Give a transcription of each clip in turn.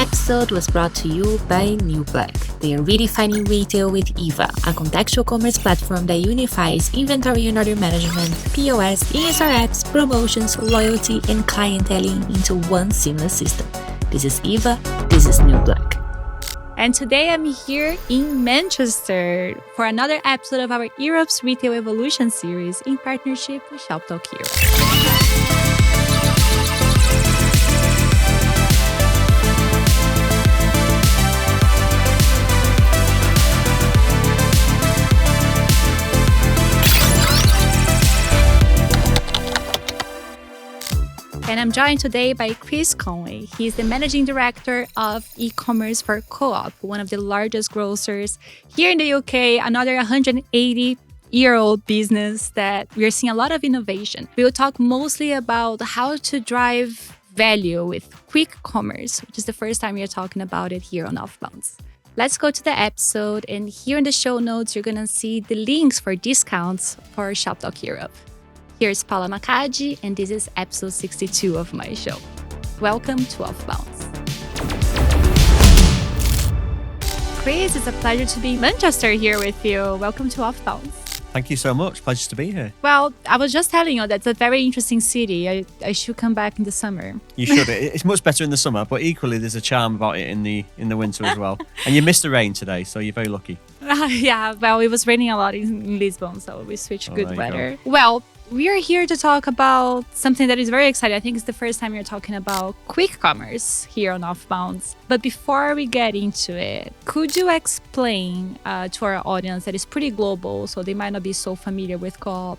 episode was brought to you by New Black. They are redefining retail with Eva, a contextual commerce platform that unifies inventory and order management, POS, in-store apps, promotions, loyalty, and clienteling into one seamless system. This is Eva, this is New Black. And today I'm here in Manchester for another episode of our Europe's Retail Evolution series in partnership with Shoptalk Europe. And I'm joined today by Chris Conway. He's the Managing Director of Ecommerce for Co-op, one of the largest grocers here in the UK, another 180-year-old business that we're seeing a lot of innovation. We will talk mostly about how to drive value with quick commerce, which is the first time we're talking about it here on Offbounds. Let's go to the episode, and here in the show notes, you're going to see the links for discounts for Shoptalk Europe. Here's Paula Macadi, and this is episode 62 of my show. Welcome to Offbounds. Chris, it's a pleasure to be in Manchester here with you. Welcome to Offbounds. Thank you so much. Pleasure to be here. Well, I was just telling you that's a very interesting city. I should come back in the summer. You should. It's much better in the summer, but equally there's a charm about it in the winter as well. And you missed the rain today, so you're very lucky. Yeah, well, it was raining a lot in Lisbon, so we switched good weather. Well, we are here to talk about something that is very exciting. I think it's the first time you're talking about quick commerce here on Offbounds. But before we get into it, could you explain to our audience that is pretty global, so they might not be so familiar with Co-op,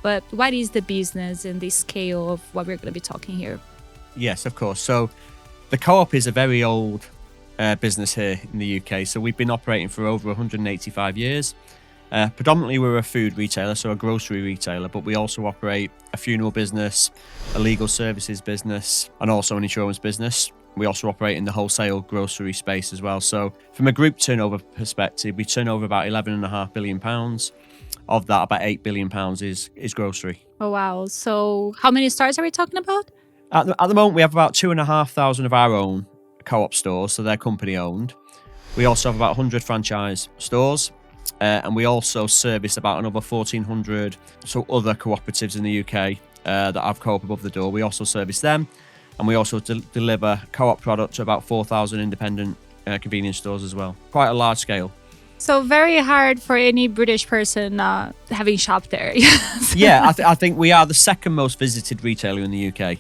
but what is the business and the scale of what we're going to be talking here? Yes, of course. So the Co-op is a very old business here in the UK. So we've been operating for over 185 years. Predominantly we're a food retailer, so a grocery retailer, but we also operate a funeral business, a legal services business, and also an insurance business. We also operate in the wholesale grocery space as well. So from a group turnover perspective, we turn over about £11.5 billion. Of that, about £8 billion is grocery. Oh, wow. So how many stores are we talking about? At the moment, we have about 2,500 of our own Co-op stores, so they're company owned. We also have about 100 franchise stores. And we also service about another 1,400 other cooperatives in the UK that have Co-op above the door. We also service them, and we also deliver Co-op product to about 4,000 independent convenience stores as well. Quite a large scale. So very hard for any British person having shopped there. Yeah, I think we are the second most visited retailer in the UK.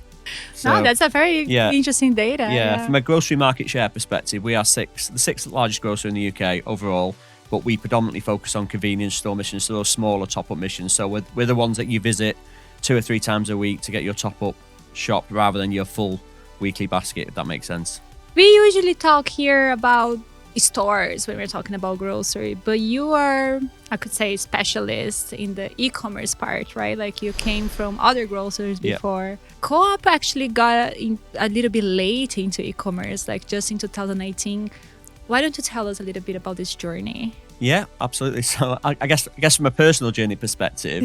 So, that's a very interesting data. Yeah, from a grocery market share perspective, we are the sixth largest grocer in the UK overall. But we predominantly focus on convenience store missions, so those smaller top-up missions. So we're the ones that you visit 2 or 3 times a week to get your top-up shop rather than your full weekly basket, if that makes sense. We usually talk here about stores when we're talking about grocery, but you are, I could say, specialist in the e-commerce part, right? Like you came from other grocers before. Yeah. Co-op actually got a little bit late into e-commerce, like just in 2018. Why don't you tell us a little bit about this journey? Yeah, absolutely. So I guess from a personal journey perspective,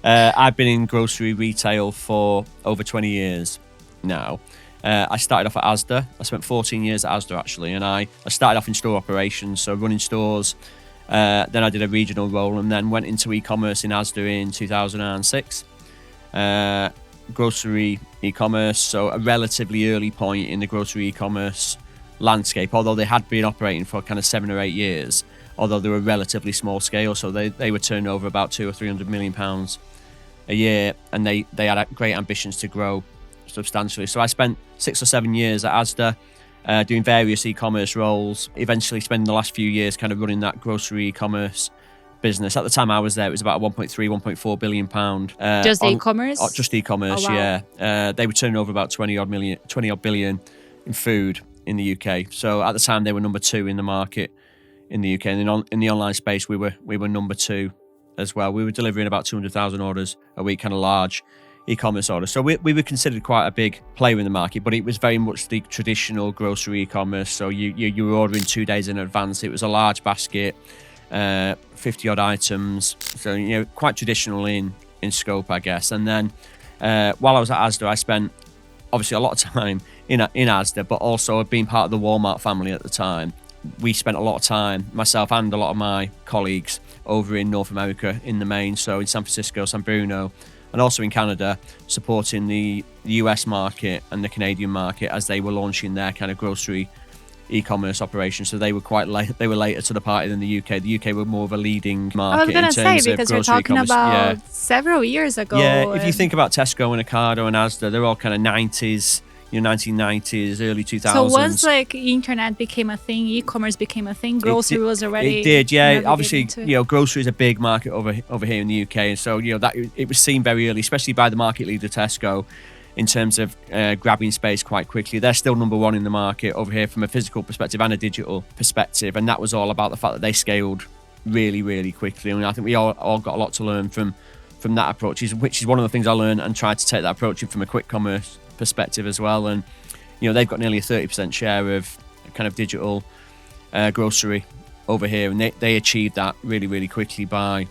I've been in grocery retail for over 20 years now. I started off at Asda. I spent 14 years at Asda actually, and I started off in store operations, so running stores. Then I did a regional role and then went into e-commerce in Asda in 2006. Grocery e-commerce, so a relatively early point in the grocery e-commerce landscape, although they had been operating for kind of 7 or 8 years, although they were relatively small scale, so they were turning over about 200 or 300 million pounds a year, and they had great ambitions to grow substantially. So I spent 6 or 7 years at Asda doing various e-commerce roles, eventually spending the last few years kind of running that grocery e-commerce business. At the time I was there, it was about 1.4 billion pound. Just e-commerce? Just e-commerce, yeah. They were turning over about 20 odd billion in food in the UK. So at the time they were number 2 in the market in the UK, and in the online space we were number 2 as well. We were delivering about 200,000 orders a week, kind of large e-commerce orders. So we were considered quite a big player in the market, but it was very much the traditional grocery e-commerce. So you were ordering 2 days in advance. It was a large basket, 50 odd items. So quite traditional in scope, I guess. And then while I was at Asda, I spent obviously a lot of time in Asda, but also being part of the Walmart family at the time. We spent a lot of time, myself and a lot of my colleagues, over in North America in the main, so in San Francisco, San Bruno, and also in Canada, supporting the US market and the Canadian market as they were launching their kind of grocery e-commerce operation. So they were quite late. They were later to the party than the UK. The UK were more of a leading market I was gonna in say, terms of because we're grocery talking e-commerce. about several years ago. Yeah, if you think about Tesco and Ocado and Asda, they're all kind of 90s, 1990s, early 2000s. So once like internet became a thing, e-commerce became a thing, grocery was already. It did, yeah. Obviously, into it. Grocery is a big market over here in the UK, and so that it was seen very early, especially by the market leader Tesco, in terms of grabbing space quite quickly. They're still number one in the market over here from a physical perspective and a digital perspective, and that was all about the fact that they scaled really, really quickly. And I think we all got a lot to learn from that approach, which is one of the things I learned and tried to take that approach in from a quick commerce perspective as well. And they've got nearly a 30% share of kind of digital grocery over here, and they achieved that really, really quickly by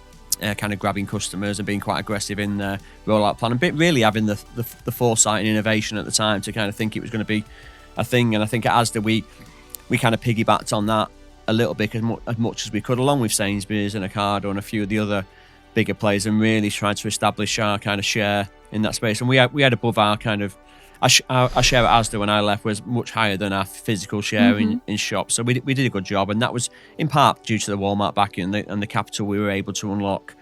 kind of grabbing customers and being quite aggressive in their rollout plan, and really having the foresight and innovation at the time to kind of think it was going to be a thing. And I think at Asda we kind of piggybacked on that a little bit as much as we could, along with Sainsbury's and Ocado and a few of the other bigger players, and really tried to establish our kind of share in that space. And we had above our kind of our share at Asda when I left was much higher than our physical share in shops. So we did a good job, and that was in part due to the Walmart backing and the capital we were able to unlock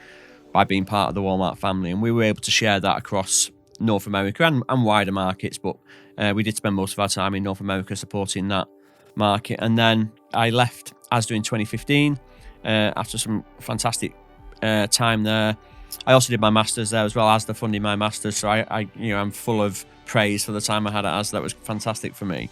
by being part of the Walmart family. And we were able to share that across North America and wider markets, but we did spend most of our time in North America supporting that market. And then I left Asda in 2015 after some fantastic time there. I also did my master's there as well. Asda funded my master's, so I'm full of praise for the time I had at Asda. That was fantastic for me.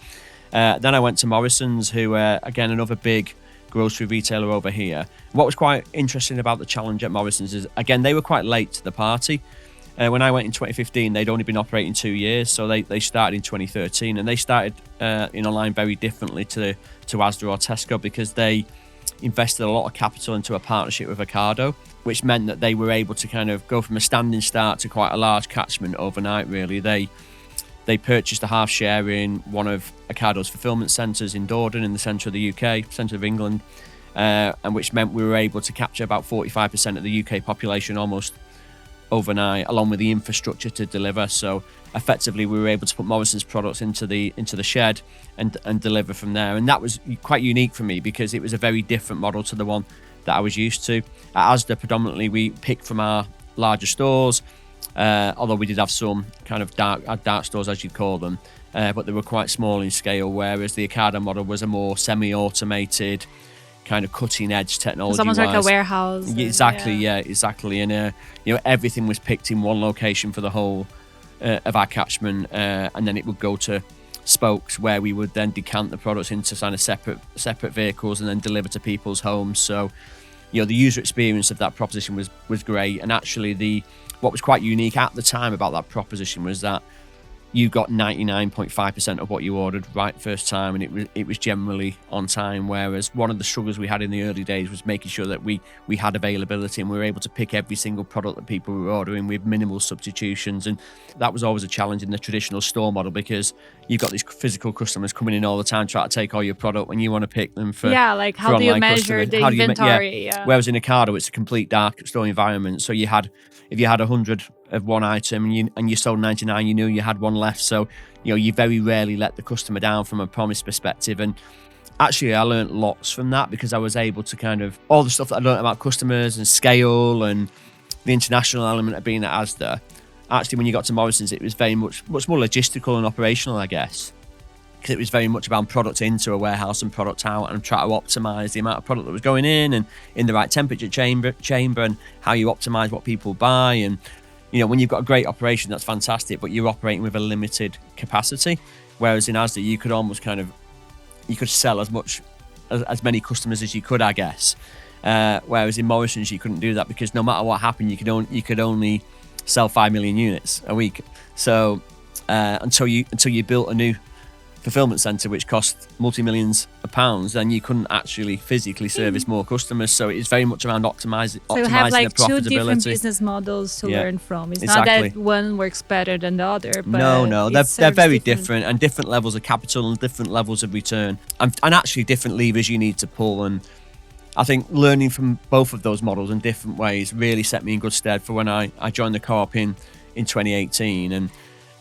Then I went to Morrison's, who again another big grocery retailer over here. What was quite interesting about the challenge at Morrison's is, again, they were quite late to the party. When I went in 2015, they'd only been operating 2 years, so they started in 2013, and they started in a line very differently to Asda or Tesco, because they invested a lot of capital into a partnership with Ocado, which meant that they were able to kind of go from a standing start to quite a large catchment overnight, really. They purchased a half share in one of Ocado's fulfillment centres in Dordon, in the centre of the UK, centre of England, and which meant we were able to capture about 45% of the UK population almost overnight, along with the infrastructure to deliver. So effectively we were able to put Morrison's products into the shed and deliver from there. And that was quite unique for me, because it was a very different model to the one that I was used to. At Asda, predominantly we picked from our larger stores, although we did have some kind of dark stores, as you'd call them, but they were quite small in scale, whereas the Ocado model was a more semi-automated kind of cutting edge technology. It's almost like a warehouse. Exactly. And everything was picked in one location for the whole of our catchment, and then it would go to spokes where we would then decant the products into kind of separate vehicles and then deliver to people's homes. So the user experience of that proposition was great. And actually what was quite unique at the time about that proposition was that you got 99.5% of what you ordered right first time, and it was generally on time. Whereas one of the struggles we had in the early days was making sure that we had availability and we were able to pick every single product that people were ordering with minimal substitutions. And that was always a challenge in the traditional store model, because you've got these physical customers coming in all the time trying to take all your product when you want to pick them for like how do you measure the inventory? Whereas in Ocado it's a complete dark store environment, so if you had 100 of one item and you sold 99, you knew you had one left. So you very rarely let the customer down from a promise perspective. And actually I learned lots from that, because I was able to kind of, all the stuff that I learned about customers and scale and the international element of being at Asda, actually when you got to Morrison's it was very much more logistical and operational, I guess, because it was very much about product into a warehouse and product out, and try to optimize the amount of product that was going in and in the right temperature chamber and how you optimize what people buy. And when you've got a great operation, that's fantastic, but you're operating with a limited capacity. Whereas in Asda, you could almost you could sell as many customers as you could, I guess. Whereas in Morrison's, you couldn't do that, because no matter what happened, you could only sell 5 million units a week. So until you built a fulfillment centre which cost multi-millions of pounds, then you couldn't actually physically service more customers. So it's very much around optimizing So you have like the two different profitability. business models to learn from. It's Exactly. not that one works better than the other. But No, it they're serves very different, and different levels of capital and different levels of return, and actually different levers you need to pull. And I think learning from both of those models in different ways really set me in good stead for when I joined the co-op in 2018. And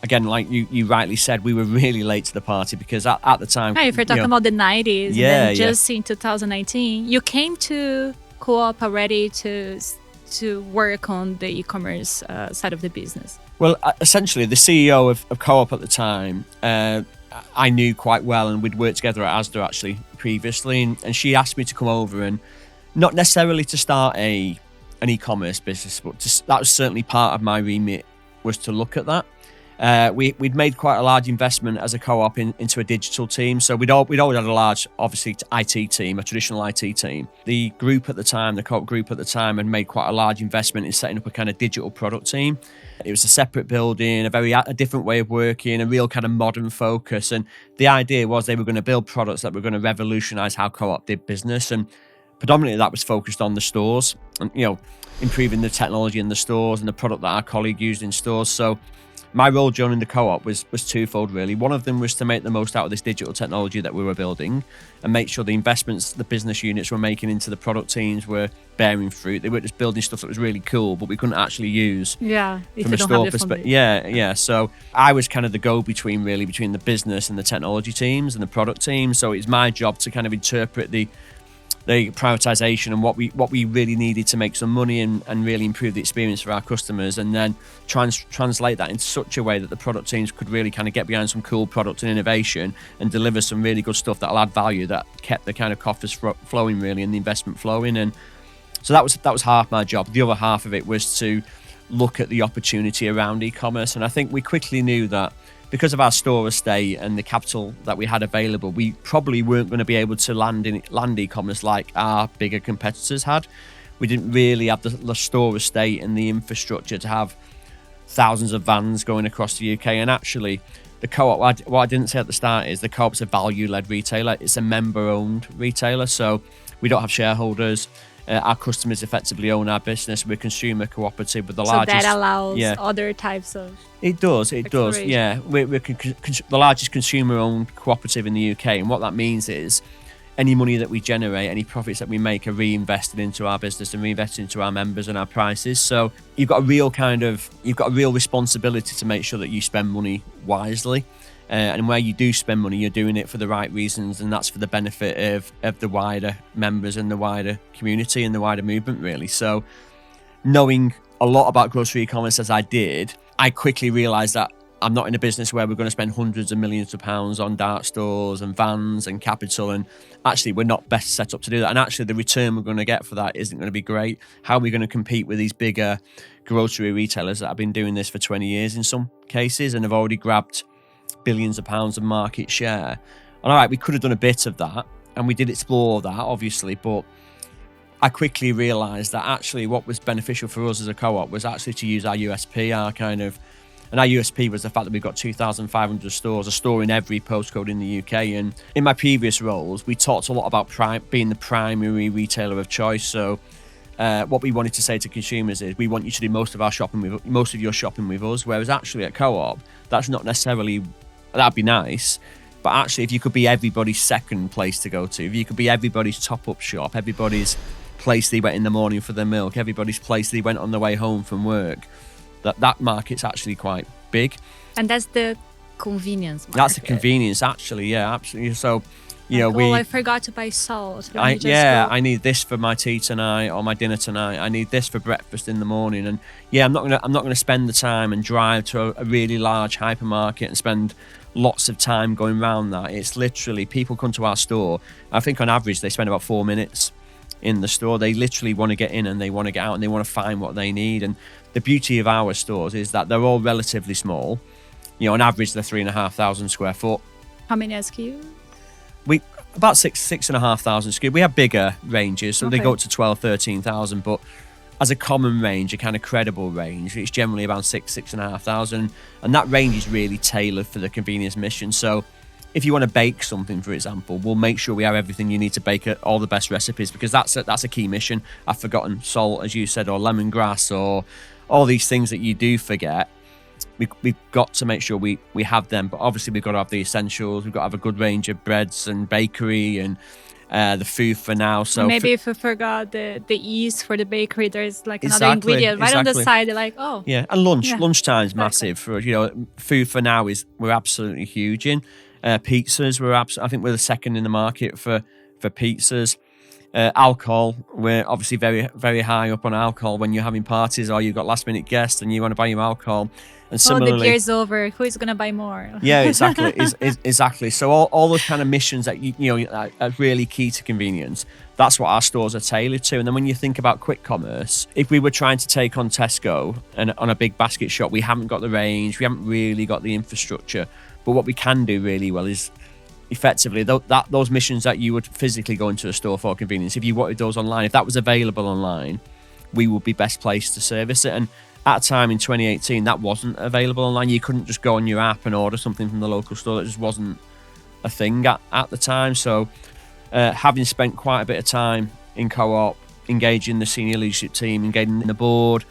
again, like you rightly said, we were really late to the party because at the time... Right, if you're talking about the 90s, and then just in 2019, you came to Co-op already to work on the e-commerce side of the business. Well, essentially, the CEO of Co-op at the time, I knew quite well, and we'd worked together at Asda actually previously, and she asked me to come over, and not necessarily to start an e-commerce business, but that was certainly part of my remit, was to look at that. We'd made quite a large investment as a co-op into a digital team. So we'd always had a large, obviously, IT team, a traditional IT team. The group at the time, the co-op group at the time, had made quite a large investment in setting up a kind of digital product team. It was a separate building, a different way of working, a real kind of modern focus. And the idea was they were going to build products that were going to revolutionize how co-op did business. And predominantly that was focused on the stores and, improving the technology in the stores and the product that our colleague used in stores. So my role joining the co-op was twofold, really. One of them was to make the most out of this digital technology that we were building and make sure the investments the business units were making into the product teams were bearing fruit. They weren't just building stuff that was really cool, but we couldn't actually use from a store perspective. Yeah. So I was kind of the go-between, really, between the business and the technology teams and the product teams. So it's my job to kind of interpret the prioritization and what we really needed to make some money and really improve the experience for our customers, and then translate that in such a way that the product teams could really kind of get behind some cool product and innovation and deliver some really good stuff that'll add value, that kept the kind of coffers flowing, really, and the investment flowing. And so that was half my job. The other half of it was to look at the opportunity around e-commerce, and I think we quickly knew that because of our store estate and the capital that we had available, we probably weren't going to be able to land e-commerce like our bigger competitors had. We didn't really have the store estate and the infrastructure to have thousands of vans going across the UK. And actually, the co-op, what I didn't say at the start is the co-op's a value-led retailer. It's a member-owned retailer, so we don't have shareholders. Our customers effectively own our business. We're consumer cooperative with the largest... So that allows other types of... It does, yeah. We're the largest consumer-owned cooperative in the UK, and what that means is any money that we generate, any profits that we make, are reinvested into our business and reinvested into our members and our prices. So you've got a real responsibility to make sure that you spend money wisely. And where you do spend money, you're doing it for the right reasons, and that's for the benefit of the wider members and the wider community and the wider movement, really. So knowing a lot about grocery e-commerce as I did, I quickly realised that I'm not in a business where we're going to spend hundreds of millions of pounds on dark stores and vans and capital, and actually we're not best set up to do that. And actually the return we're going to get for that isn't going to be great. How are we going to compete with these bigger grocery retailers that have been doing this for 20 years in some cases and have already grabbed billions of pounds of market share? And all right, we could have done a bit of that, and we did explore that, obviously, but I quickly realised that actually what was beneficial for us as a co-op was actually to use our USP, and our USP was the fact that we've got 2,500 stores, a store in every postcode in the UK. And in my previous roles, we talked a lot about being the primary retailer of choice. So what we wanted to say to consumers is we want you to do most of your shopping with us, whereas actually at co-op, that's not necessarily... That'd be nice, but actually if you could be everybody's second place to go to, if you could be everybody's top-up shop, everybody's place they went in the morning for their milk, everybody's place they went on their way home from work, that market's actually quite big. And that's the convenience market. That's the convenience, actually, yeah, absolutely. So, I forgot to buy salt. I need this for my tea tonight or my dinner tonight. I need this for breakfast in the morning. And yeah, I'm not gonna spend the time and drive to a really large hypermarket and spend lots of time going around that. It's literally, people come to our store, I think on average they spend about 4 minutes in the store. They literally want to get in and they want to get out and they want to find what they need. And the beauty of our stores is that they're all relatively small. On average they're 3,500 square foot. How many SKUs? We about 6,500 SKUs. We have bigger ranges, so they go up to 12,000-13,000, but as a common range, a kind of credible range, it's generally around 6,500, and that range is really tailored for the convenience mission. So if you want to bake something, for example, we'll make sure we have everything you need to bake it, all the best recipes, because that's a key mission. I've forgotten salt, as you said, or lemongrass, or all these things that you do forget. We've got to make sure we have them, but obviously we've got to have the essentials. We've got to have a good range of breads and bakery and the food for now. So maybe if we forgot the yeast for the bakery, there's like another ingredient right on the side. They're like, oh, yeah. And lunchtime's massive for us. You know, food for now we're absolutely huge in. Pizzas, I think we're the second in the market for pizzas. Alcohol, we're obviously very, very high up on alcohol when you're having parties or you've got last minute guests and you want to buy your alcohol. And similarly, the beer's over. Who is going to buy more? Yeah, exactly, exactly. So all those kind of missions that you know are really key to convenience. That's what our stores are tailored to. And then when you think about quick commerce, if we were trying to take on Tesco and on a big basket shop, we haven't got the range, we haven't really got the infrastructure. But what we can do really well is effectively those missions that you would physically go into a store for convenience. If you wanted those online, if that was available online, we would be best placed to service it. And at a time in 2018, that wasn't available online. You couldn't just go on your app and order something from the local store. That just wasn't a thing at the time. So having spent quite a bit of time in Co-op, engaging the senior leadership team, engaging the board,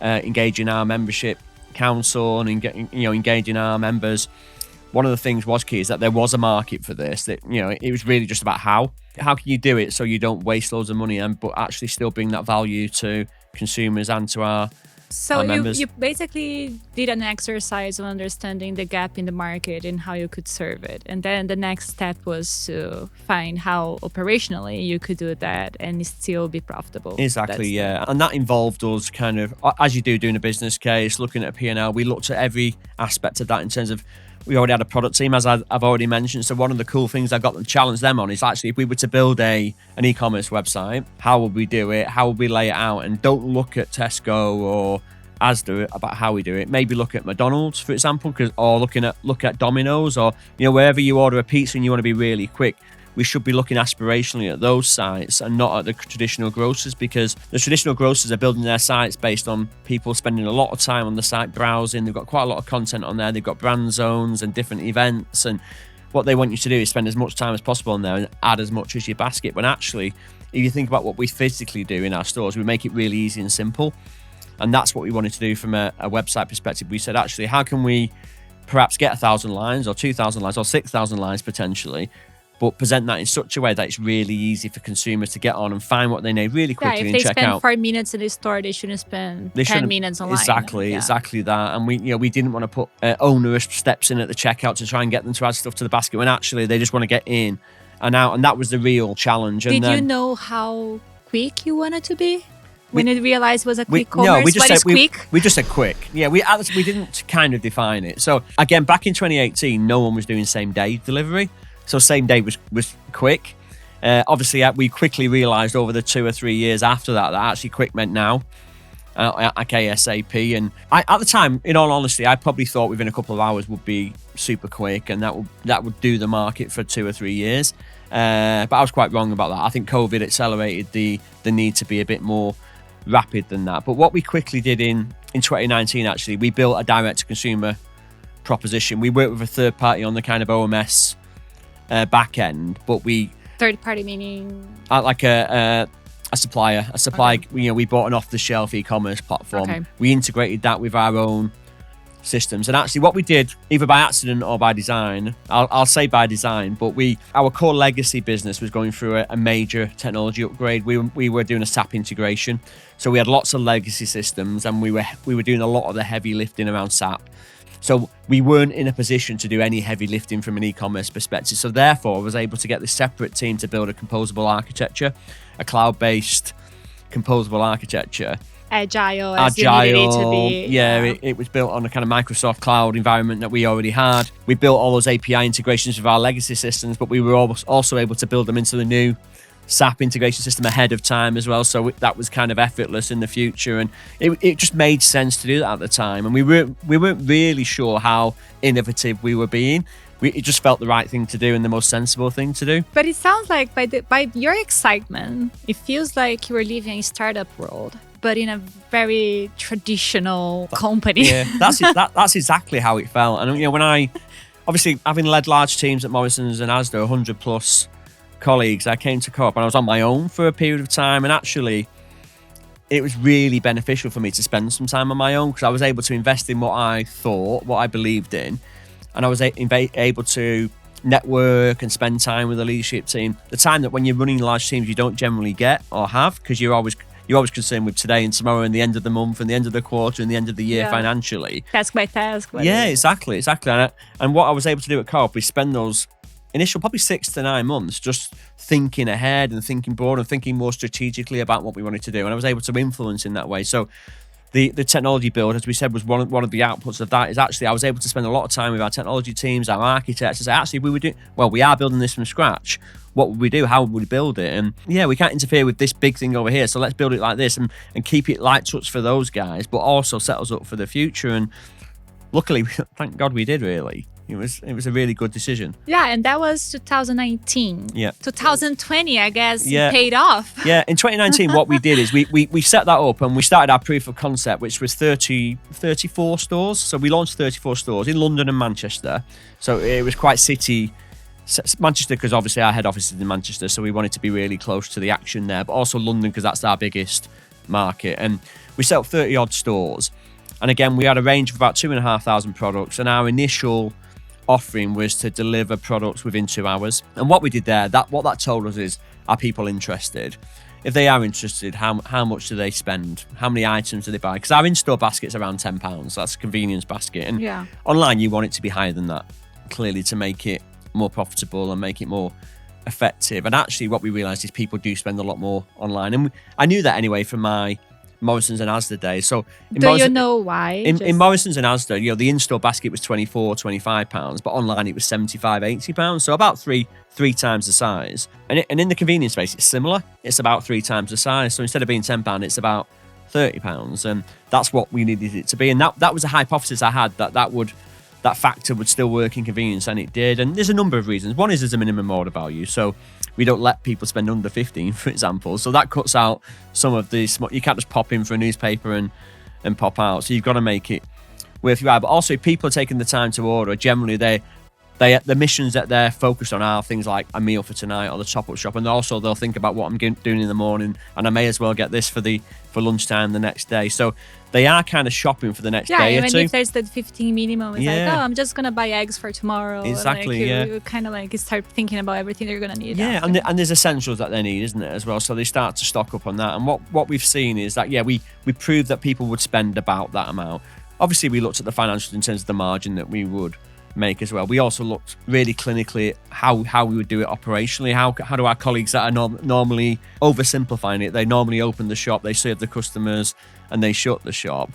engaging our membership council, and engaging our members, one of the things was key is that there was a market for this. That it was really just about how can you do it so you don't waste loads of money but actually still bring that value to consumers and to our members. You basically did an exercise of understanding the gap in the market and how you could serve it. And then the next step was to find how operationally you could do that and still be profitable. Exactly, yeah. And that involved us kind of, as you do doing a business case, looking at a P&L, we looked at every aspect of that in terms of, we already had a product team, as I've already mentioned. So one of the cool things I got to challenge them on is actually, if we were to build an e-commerce website, how would we do it? How would we lay it out? And don't look at Tesco or Asda about how we do it. Maybe look at McDonald's, for example, or look at Domino's, or wherever you order a pizza and you want to be really quick. We should be looking aspirationally at those sites and not at the traditional grocers, because the traditional grocers are building their sites based on people spending a lot of time on the site browsing. They've got quite a lot of content on there. They've got brand zones and different events, and what they want you to do is spend as much time as possible on there and add as much as your basket. When actually, if you think about what we physically do in our stores, we make it really easy and simple. And that's what we wanted to do from a website perspective. We said, actually, how can we perhaps get 1,000 lines or 2,000 lines or 6,000 lines potentially, but present that in such a way that it's really easy for consumers to get on and find what they need really quickly and check out. If they spend 5 minutes in the store, they shouldn't spend 10 minutes online. Exactly that. And we didn't want to put onerous steps in at the checkout to try and get them to add stuff to the basket, when actually they just want to get in and out. And that was the real challenge. Did you know how quick you wanted to be? When you realized it was a quick commerce? No, we just said quick? We just said quick. Yeah, we didn't kind of define it. So again, back in 2018, no one was doing same day delivery. So same day was quick. Obviously, we quickly realised over the 2 or 3 years after that actually quick meant now, like ASAP. And at the time, in all honesty, I probably thought within a couple of hours would be super quick, and that would do the market for 2 or 3 years. But I was quite wrong about that. I think COVID accelerated the need to be a bit more rapid than that. But what we quickly did in 2019, actually, we built a direct-to-consumer proposition. We worked with a third party on the kind of OMS back end, but we third party meaning like a supplier. Okay. We bought an off-the-shelf e-commerce platform. Okay. We integrated that with our own systems, and actually what we did, either by accident or by design, I'll say by design, but our core legacy business was going through a major technology upgrade. We were doing a SAP integration, so we had lots of legacy systems, and we were doing a lot of the heavy lifting around SAP. So we weren't in a position to do any heavy lifting from an e-commerce perspective. So therefore, I was able to get this separate team to build a composable architecture, a cloud-based composable architecture. Agile as you needed it to be. Yeah, it was built on a kind of Microsoft cloud environment that we already had. We built all those API integrations with our legacy systems, but we were also able to build them into the new SAP integration system ahead of time as well, so that was kind of effortless in the future, and it just made sense to do that at the time. And we weren't really sure how innovative we were being. It just felt the right thing to do and the most sensible thing to do. But it sounds like by your excitement, it feels like you were living in a startup world, but in a very traditional company. Yeah, that's exactly how it felt. And when obviously, having led large teams at Morrison's and Asda, 100 plus colleagues, I came to Co-op and I was on my own for a period of time. And actually, it was really beneficial for me to spend some time on my own because I was able to invest in what I thought, what I believed in. And I was able to network and spend time with the leadership team. The time that when you're running large teams, you don't generally get or have because you're always concerned with today and tomorrow and the end of the month and the end of the quarter and the end of the year financially. Task by task. Yeah, exactly. And what I was able to do at Co-op is spend those initial probably 6 to 9 months just thinking ahead and thinking broad and thinking more strategically about what we wanted to do. And I was able to influence in that way. So the technology build, as we said, was one of the outputs of that. Is actually I was able to spend a lot of time with our technology teams, our architects, and say, actually, we are building this from scratch. What would we do? How would we build it? And yeah, we can't interfere with this big thing over here. So let's build it like this and keep it light touch for those guys, but also set us up for the future. And luckily, thank God we did, really. It was a really good decision. Yeah, and that was 2019. Yeah. 2020, I guess, paid off. Yeah, in 2019, what we did is we set that up and we started our proof of concept, which was 34 stores. So we launched 34 stores in London and Manchester. So it was quite city. Manchester, because obviously our head office is in Manchester, so we wanted to be really close to the action there, but also London, because that's our biggest market. And we set up 30 odd stores. And again, we had a range of about 2,500 products, and our initial offering was to deliver products within 2 hours. And what we did there, what that told us is, are people interested? If they are interested, how much do they spend? How many items do they buy? Because our in-store basket's around £10. That's a convenience basket. And online, you want it to be higher than that, clearly, to make it more profitable and make it more effective. And actually, what we realised is people do spend a lot more online. And I knew that anyway from my Morrison's and Asda days. So you know why? In Morrison's and Asda, the in-store basket was £24-25, but online it was £75-80. So about three times the size. And in the convenience space, it's similar. It's about 3 times the size. So instead of being £10, it's about £30. And that's what we needed it to be. And that was a hypothesis I had that factor would still work in convenience, and it did. And there's a number of reasons. One is there's a minimum order value. So we don't let people spend under 15, for example. So that cuts out some of the you can't just pop in for a newspaper and pop out. So you've got to make it worth your while. But also, if people are taking the time to order, generally the missions that they're focused on are things like a meal for tonight or the top-up shop. And also they'll think about what I'm doing in the morning, and I may as well get this for lunchtime the next day. So they are kind of shopping for the next day or two. Yeah, even if there's that 15 minimum, it's like, I'm just going to buy eggs for tomorrow. Exactly, and you kind of like start thinking about everything they're going to need. Yeah, and there's essentials that they need, isn't it, as well? So they start to stock up on that. And what we've seen is that, we proved that people would spend about that amount. Obviously, we looked at the financials in terms of the margin that we would make as well. We also looked really clinically at how we would do it operationally. How do our colleagues that are normally oversimplifying it, they normally open the shop, they serve the customers, and they shut the shop.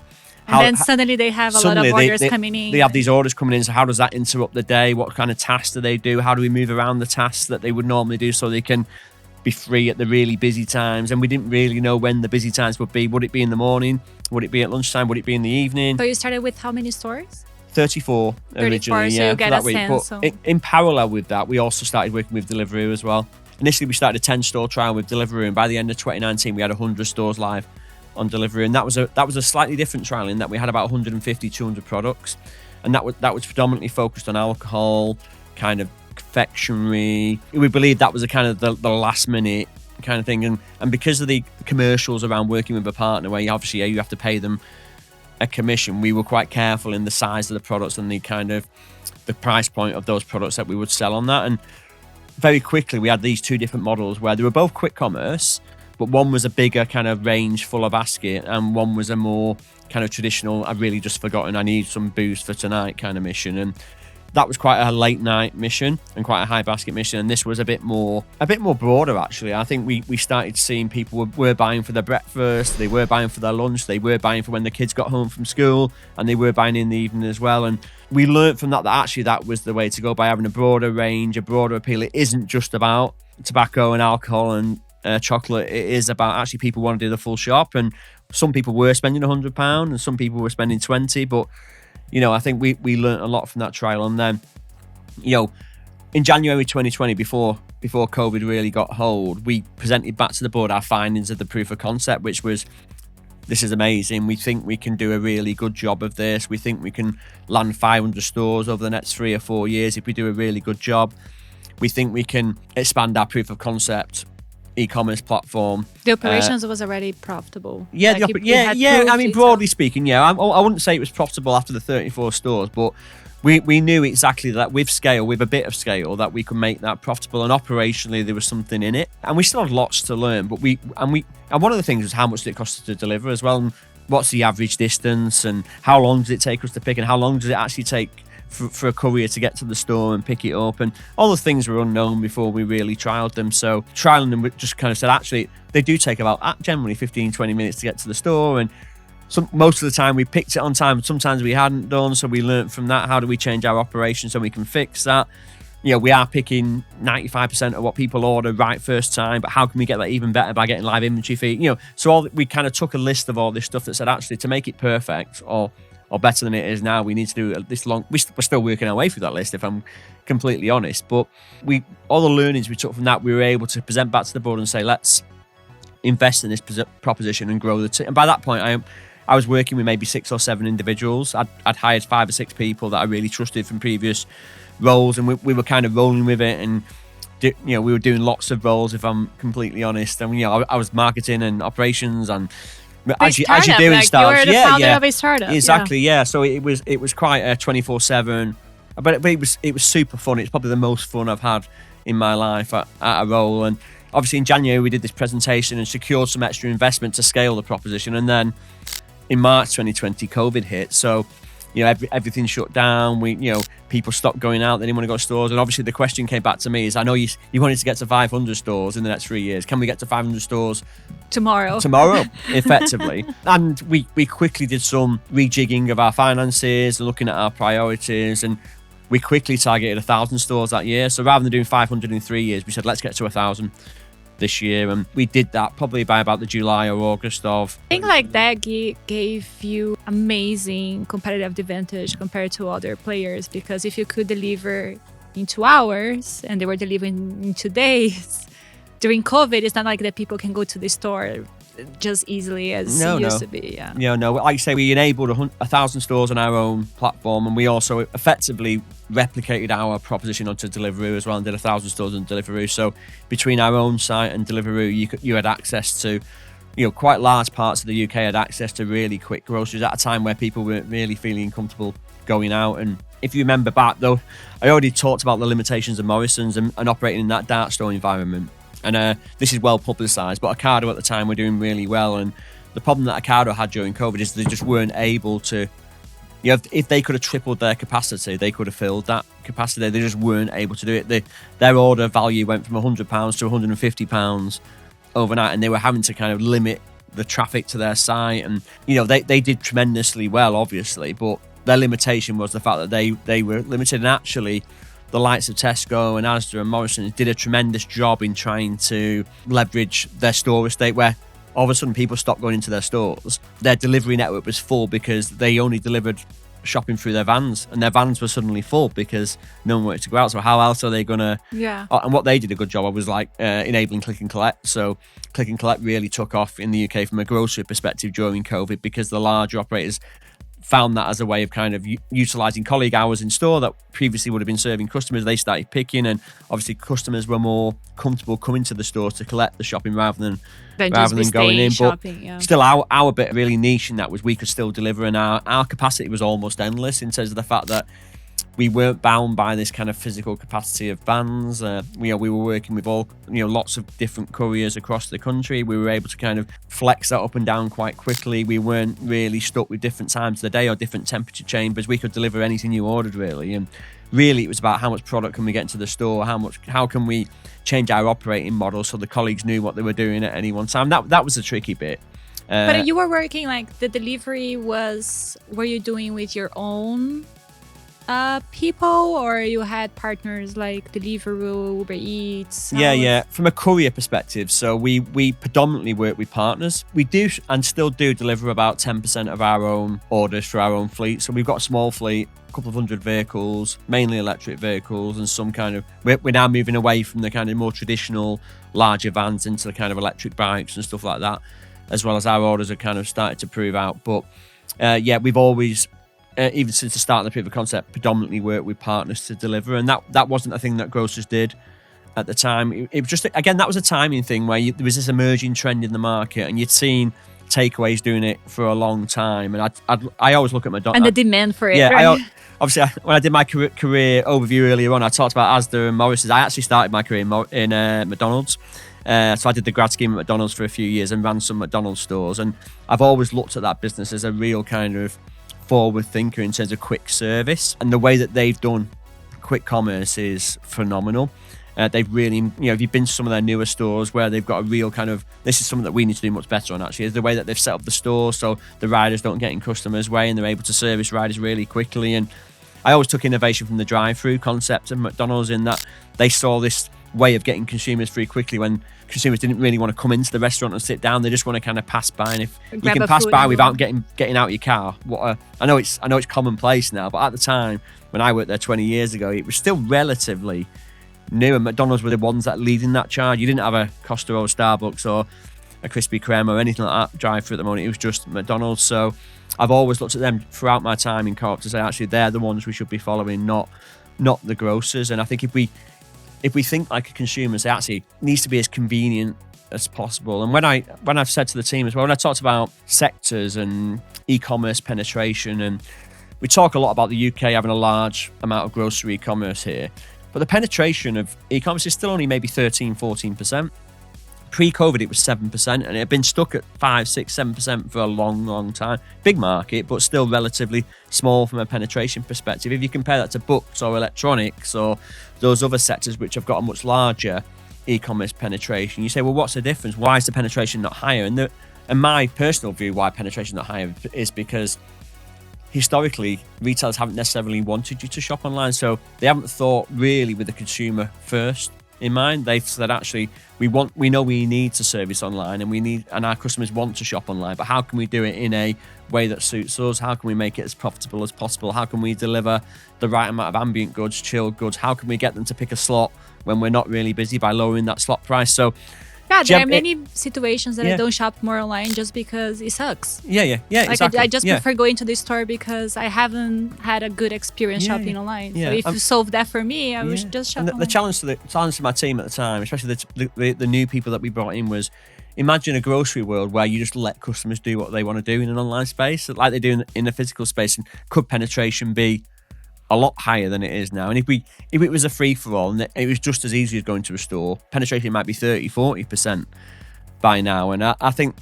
And then suddenly they have a lot of orders coming in. They have these orders coming in. So how does that interrupt the day? What kind of tasks do they do? How do we move around the tasks that they would normally do so they can be free at the really busy times? And we didn't really know when the busy times would be. Would it be in the morning? Would it be at lunchtime? Would it be in the evening? So you started with how many stores? 34 originally, so you get a sense. But in parallel with that, we also started working with Deliveroo as well. Initially, we started a 10-store trial with Deliveroo, and by the end of 2019, we had 100 stores live on Deliveroo. And that was a slightly different trial in that we had about 150, 200 products, and that was predominantly focused on alcohol, kind of confectionery. We believed that was a kind of the last minute kind of thing, and because of the commercials around working with a partner, where you have to pay them a commission, we were quite careful in the size of the products and the kind of the price point of those products that we would sell on that. And very quickly we had these two different models where they were both quick commerce, but one was a bigger kind of range full of basket, and one was a more kind of traditional, I've really just forgotten, I need some booze for tonight kind of mission. And that was quite a late night mission and quite a high basket mission. And this was a bit more broader, actually. I think we started seeing people were buying for their breakfast, they were buying for their lunch, they were buying for when the kids got home from school, and they were buying in the evening as well. And we learned from that actually that was the way to go, by having a broader range, a broader appeal. It isn't just about tobacco and alcohol and chocolate. It is about actually people want to do the full shop. And some people were spending £100 and some people were spending 20, but I think we learned a lot from that trial. And then, in January 2020, before COVID really got hold, we presented back to the board our findings of the proof of concept, which was this is amazing. We think we can do a really good job of this. We think we can land 500 stores over the next 3 or 4 years if we do a really good job. We think we can expand our proof of concept e-commerce platform. The operations was already profitable. Yeah, Like I mean, broadly speaking, yeah. I wouldn't say it was profitable after the 34 stores, but we knew exactly that with scale, with a bit of scale, that we could make that profitable, and operationally there was something in it. And we still had lots to learn, but and one of the things was how much did it cost us to deliver as well, and what's the average distance, and how long does it take us to pick, and how long does it actually take for a courier to get to the store and pick it up, and all the things were unknown before we really trialed them. So trialing them just kind of said, actually, they do take about generally 15-20 minutes to get to the store, and most of the time we picked it on time, sometimes we hadn't done, so we learned from that. How do we change our operation so we can fix that? We are picking 95% of what people order right first time, but how can we get that even better by getting live inventory feed? So we kind of took a list of all this stuff that said, actually, to make it perfect or better than it is now, we need to do this long. We're still working our way through that list, if I'm completely honest. But all the learnings we took from that, we were able to present back to the board and say, let's invest in this proposition and grow the team. And by that point, I was working with maybe 6 or 7 individuals. I'd hired 5 or 6 people that I really trusted from previous roles, and we were kind of rolling with it. And we were doing lots of roles, if I'm completely honest. And I was marketing and operations and. As you're doing like startups, you were the founder of a startup. Exactly, yeah. So it was quite a 24/7, but it was super fun. It's probably the most fun I've had in my life at a role. And obviously in January we did this presentation and secured some extra investment to scale the proposition. And then in March 2020, COVID hit. So everything shut down. People stopped going out. They didn't want to go to stores. And obviously the question came back to me is, I know you wanted to get to 500 stores in the next 3 years. Can we get to 500 stores tomorrow, effectively? And we quickly did some rejigging of our finances, looking at our priorities, and we quickly targeted 1,000 stores that year. So rather than doing 500 in 3 years, we said, let's get to 1,000 this year. And we did that probably by about the July or August of. I think like that gave you amazing competitive advantage compared to other players, because if you could deliver in 2 hours and they were delivering in 2 days during COVID, it's not like that people can go to the store just easily as it used to be. Like you say, we enabled 1,000 stores on our own platform, and we also effectively replicated our proposition onto Deliveroo as well, and did 1,000 stores on Deliveroo. So between our own site and Deliveroo, you had access to quite large parts of the UK had access to really quick groceries at a time where people weren't really feeling comfortable going out. And if you remember back though, I already talked about the limitations of Morrison's and operating in that dark store environment. And this is well publicised, but Ocado at the time were doing really well. And the problem that Ocado had during COVID is they just weren't able to, if they could have tripled their capacity, they could have filled that capacity. They just weren't able to do it. Their order value went from £100 to £150 overnight, and they were having to kind of limit the traffic to their site. And, they did tremendously well, obviously, but their limitation was the fact that they were limited. And actually, the likes of Tesco and Asda and Morrison's did a tremendous job in trying to leverage their store estate, where all of a sudden people stopped going into their stores. Their delivery network was full because they only delivered shopping through their vans, and their vans were suddenly full because no one wanted to go out. So how else are they going to... And what they did a good job of was enabling click and collect. So click and collect really took off in the UK from a grocery perspective during COVID, because the larger operators found that as a way of kind of utilising colleague hours in store that previously would have been serving customers. They started picking, and obviously customers were more comfortable coming to the store to collect the shopping rather than going in. Shopping, but still, our bit really niche in that was we could still deliver, and our capacity was almost endless in terms of the fact that we weren't bound by this kind of physical capacity of vans. We were working with lots of different couriers across the country. We were able to kind of flex that up and down quite quickly. We weren't really stuck with different times of the day or different temperature chambers. We could deliver anything you ordered, really. And really, it was about how much product can we get into the store, how can we change our operating model so the colleagues knew what they were doing at any one time. That was the tricky bit. But you were working, like, the delivery were you doing with your own people, or you had partners like Deliveroo, Uber Eats? Yeah. From a courier perspective, so we predominantly work with partners. We do and still do deliver about 10% of our own orders for our own fleet. So we've got a small fleet, a couple of hundred vehicles, mainly electric vehicles, and some kind of... We're now moving away from the kind of more traditional larger vans into the kind of electric bikes and stuff like that. as well as our orders are kind of started to prove out. But we've always, even since the start of the proof of concept, predominantly worked with partners to deliver, and that wasn't a thing that grocers did at the time. It was just, again, that was a timing thing where there was this emerging trend in the market, and you'd seen takeaways doing it for a long time, and I always look at McDonald's and the demand for it. Yeah, right? obviously, when I did my career overview earlier on, I talked about Asda and Morris's. I actually started my career in McDonald's. So I did the grad scheme at McDonald's for a few years and ran some McDonald's stores. And I've always looked at that business as a real kind of forward thinker in terms of quick service. And the way that they've done quick commerce is phenomenal. They've really, if you've been to some of their newer stores where they've got a real kind of, this is something that we need to do much better on actually, is the way that they've set up the store so the riders don't get in customers' way and they're able to service riders really quickly. And I always took innovation from the drive-through concept of McDonald's in that they saw this way of getting consumers through quickly when consumers didn't really want to come into the restaurant and sit down. They just want to kind of pass by, and if you can pass by without getting out of your car, I know it's commonplace now, but at the time when I worked there 20 years ago, it was still relatively new, and McDonald's were the ones that leading that charge. You didn't have a Costa or Starbucks or a Krispy Kreme or anything like that drive through at the moment. It was just McDonald's. So I've always looked at them throughout my time in Co-op to say actually they're the ones we should be following, not the grocers. And I think if we think like a consumer, it actually needs to be as convenient as possible. And when I've said to the team as well, when I talked about sectors and e-commerce penetration, and we talk a lot about the UK having a large amount of grocery e-commerce here, but the penetration of e-commerce is still only maybe 13, 14%. Pre-COVID, it was 7%, and it had been stuck at 5, 6, 7% for a long, long time. Big market, but still relatively small from a penetration perspective. If you compare that to books or electronics or those other sectors which have got a much larger e-commerce penetration, you say, well, what's the difference? Why is the penetration not higher? And my personal view why penetration is not higher is because historically, retailers haven't necessarily wanted you to shop online, so they haven't thought really with the consumer first in mind. They've said, actually, we know we need to service online, and our customers want to shop online, but how can we do it in a way that suits us? How can we make it as profitable as possible? How can we deliver the right amount of ambient goods, chilled goods? How can we get them to pick a slot when we're not really busy by lowering that slot price? So yeah, there are many situations that I don't shop more online just because it sucks. Yeah, like exactly. I just prefer going to the store because I haven't had a good experience shopping online. Yeah. So if you solve that for me, I would just shop online. The challenge to my team at the time, especially the new people that we brought in, was imagine a grocery world where you just let customers do what they want to do in an online space, like they do in a physical space. And could penetration be a lot higher than it is now? And if it was a free-for-all and it was just as easy as going to a store, penetration might be 30-40% by now. And I think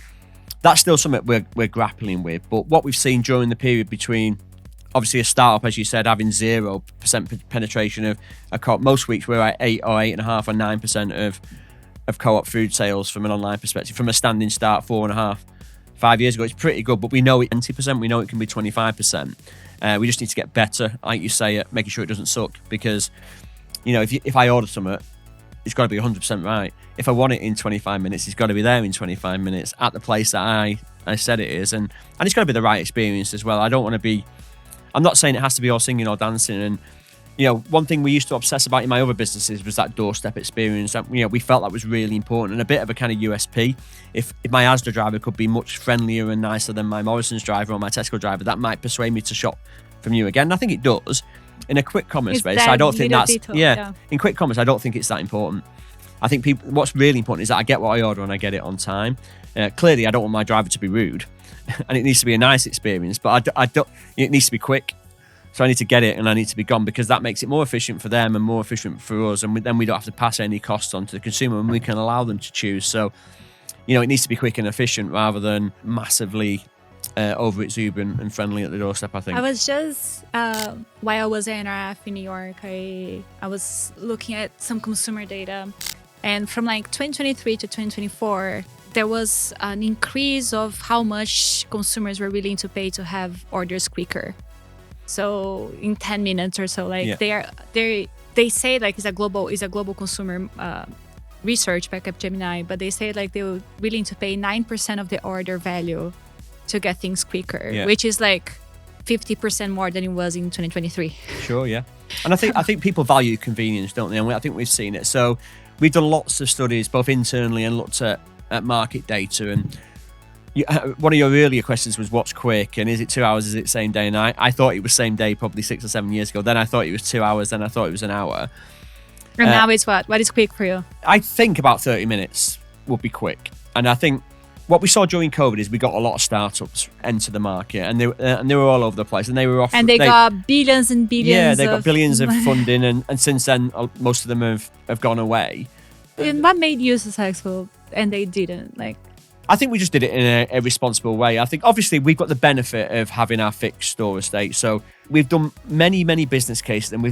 that's still something we're grappling with. But what we've seen during the period between, obviously, a startup, as you said, having 0% penetration of a Co-op, most weeks we're at 8 or 8.5 or 9% of Co-op food sales from an online perspective. From a standing start 4.5, 5 years ago, it's pretty good, but we know it's 20%, we know it can be 25%. We just need to get better, like you say, at making sure it doesn't suck. Because, if I order something, it's got to be 100% right. If I want it in 25 minutes, it's got to be there in 25 minutes at the place that I said it is. And it's got to be the right experience as well. I'm not saying it has to be all singing or dancing. And, one thing we used to obsess about in my other businesses was that doorstep experience. That, we felt that was really important and a bit of a kind of USP. If my Asda driver could be much friendlier and nicer than my Morrison's driver or my Tesco driver, that might persuade me to shop from you again. And I think it does. In a quick commerce space, I don't think that's detail, in quick commerce, I don't think it's that important. I think what's really important is that I get what I order and I get it on time. Clearly, I don't want my driver to be rude, and it needs to be a nice experience. But I don't. It needs to be quick. So I need to get it and I need to be gone, because that makes it more efficient for them and more efficient for us. And then we don't have to pass any costs on to the consumer, and we can allow them to choose. So, it needs to be quick and efficient rather than massively over exuberant and friendly at the doorstep, I think. I was just, while I was at NRF in New York, I was looking at some consumer data. And from 2023 to 2024, there was an increase of how much consumers were willing to pay to have orders quicker. So in 10 minutes or so, they say it's a global consumer research by Capgemini, but they say they were willing to pay 9% of the order value to get things quicker, which is 50% more than it was in 2023. Sure, yeah. And I think people value convenience, don't they? And I think we've seen it. So we've done lots of studies, both internally and looked at market data. And one of your earlier questions was what's quick and is it 2 hours, is it same day? And I thought it was same day probably 6 or 7 years ago. Then I thought it was 2 hours. Then I thought it was an hour. And now it's what? What is quick for you? I think about 30 minutes would be quick. And I think what we saw during COVID is we got a lot of startups enter the market, and they were all over the place, and they were And they got billions and billions. Yeah, they got billions of funding, and since then most of them have gone away. And what made you successful and they didn't? Like, I think we just did it in a responsible way. I think obviously we've got the benefit of having our fixed store estate. So we've done many business cases, and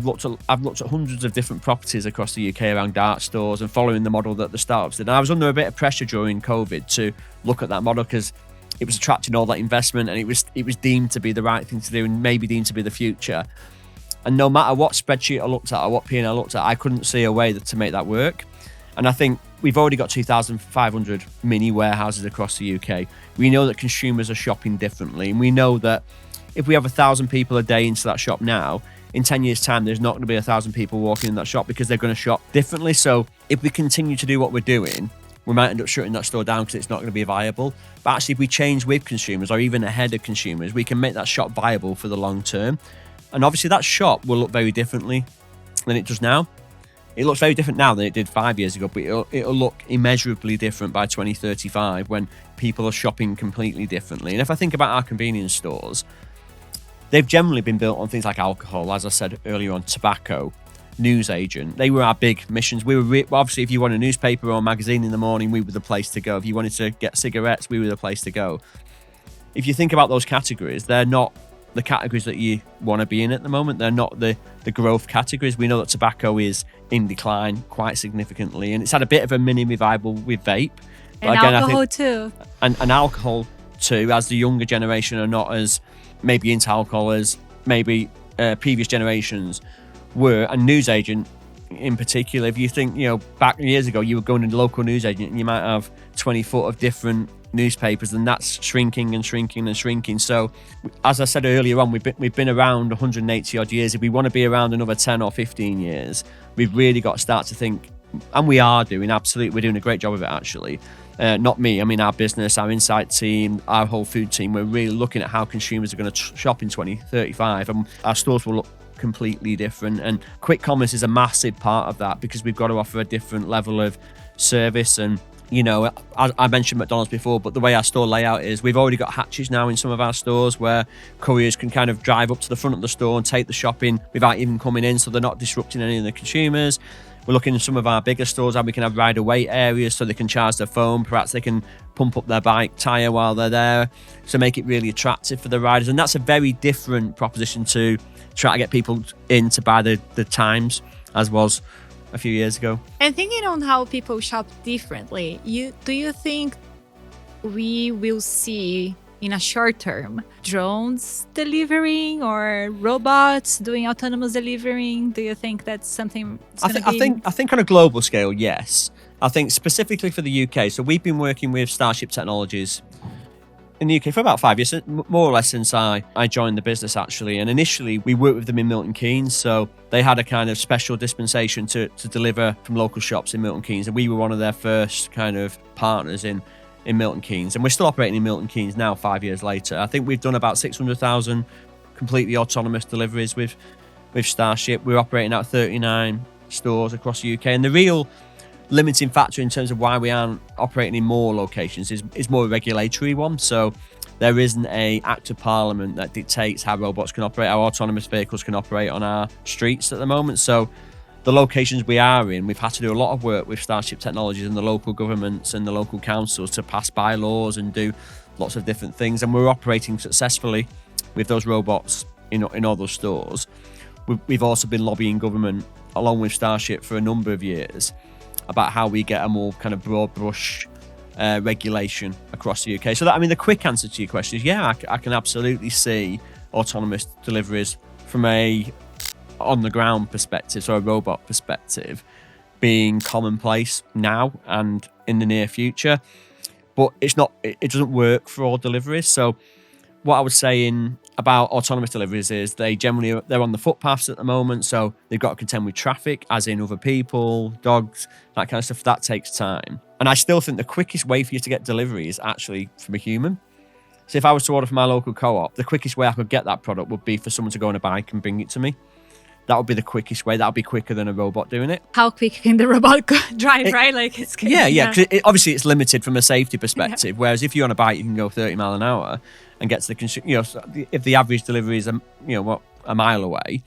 I've looked at hundreds of different properties across the UK around dark stores and following the model that the startups did. And I was under a bit of pressure during COVID to look at that model because it was attracting all that investment, and it was deemed to be the right thing to do and maybe deemed to be the future. And no matter what spreadsheet I looked at or what P&L I looked at, I couldn't see a way to make that work. And I think we've already got 2,500 mini warehouses across the UK. We know that consumers are shopping differently. And we know that if we have 1,000 people a day into that shop now, in 10 years' time, there's not going to be 1,000 people walking in that shop because they're going to shop differently. So if we continue to do what we're doing, we might end up shutting that store down because it's not going to be viable. But actually, if we change with consumers or even ahead of consumers, we can make that shop viable for the long term. And obviously, that shop will look very differently than it does now. It looks very different now than it did 5 years ago, but it'll look immeasurably different by 2035 when people are shopping completely differently. And if I think about our convenience stores, they've generally been built on things like alcohol, as I said earlier on, tobacco, newsagent. They were our big missions. We were obviously, if you want a newspaper or a magazine in the morning, we were the place to go. If you wanted to get cigarettes, we were the place to go. If you think about those categories, they're not the categories that you want to be in at the moment. They're not the growth categories. We know that tobacco is in decline quite significantly, and it's had a bit of a mini revival with vape. But and again, alcohol too. And alcohol too, as the younger generation are not as maybe into alcohol as maybe previous generations were. And newsagent in particular, if you think, back years ago, you were going to the local newsagent and you might have 20 foot of different newspapers, and that's shrinking and shrinking and shrinking. So as I said earlier on, we've been around 180 odd years. If we want to be around another 10 or 15 years, we've really got to start to think, and we are doing, absolutely, we're doing a great job of it actually. Not me, I mean our business, our insight team, our whole food team. We're really looking at how consumers are going to shop in 2035, and our stores will look completely different. And quick commerce is a massive part of that because we've got to offer a different level of service. And I mentioned McDonald's before, but the way our store layout is, we've already got hatches now in some of our stores where couriers can kind of drive up to the front of the store and take the shopping without even coming in, so they're not disrupting any of the consumers. We're looking at some of our bigger stores how we can have rider wait areas so they can charge their phone. Perhaps they can pump up their bike tyre while they're there to make it really attractive for the riders. And that's a very different proposition to try to get people in to buy the Times, as was a few years ago. And thinking on how people shop differently, do you think we will see in a short term drones delivering or robots doing autonomous delivering? Do you think that's something? I think on a global scale, yes. I think specifically for the UK. So we've been working with Starship Technologies in the UK for about 5 years, more or less since I joined the business actually. And initially we worked with them in Milton Keynes. So they had a kind of special dispensation to deliver from local shops in Milton Keynes. And we were one of their first kind of partners in Milton Keynes. And we're still operating in Milton Keynes now 5 years later. I think we've done about 600,000 completely autonomous deliveries with Starship. We're operating out 39 stores across the UK. And the real limiting factor in terms of why we aren't operating in more locations is more a regulatory one. So there isn't a act of parliament that dictates how robots can operate, how autonomous vehicles can operate on our streets at the moment. So the locations we are in, we've had to do a lot of work with Starship Technologies and the local governments and the local councils to pass bylaws and do lots of different things. And we're operating successfully with those robots in all those stores. We've also been lobbying government along with Starship for a number of years about how we get a more kind of broad brush regulation across the UK. So that, I mean, the quick answer to your question is, yeah, I can absolutely see autonomous deliveries from a on the ground perspective, so a robot perspective, being commonplace now and in the near future. But it doesn't work for all deliveries. So what I was saying about autonomous deliveries is they're on the footpaths at the moment, so they've got to contend with traffic, as in other people, dogs, that kind of stuff. That takes time. And I still think the quickest way for you to get delivery is actually from a human. So if I was to order from my local co-op, the quickest way I could get that product would be for someone to go on a bike and bring it to me. That would be the quickest way. That would be quicker than a robot doing it. How quick can the robot drive, right? Like it's Yeah. Cause obviously, it's limited from a safety perspective. Yeah. Whereas if you're on a bike, you can go 30 mile an hour and get to the consumer. You know, if the average delivery is a mile away,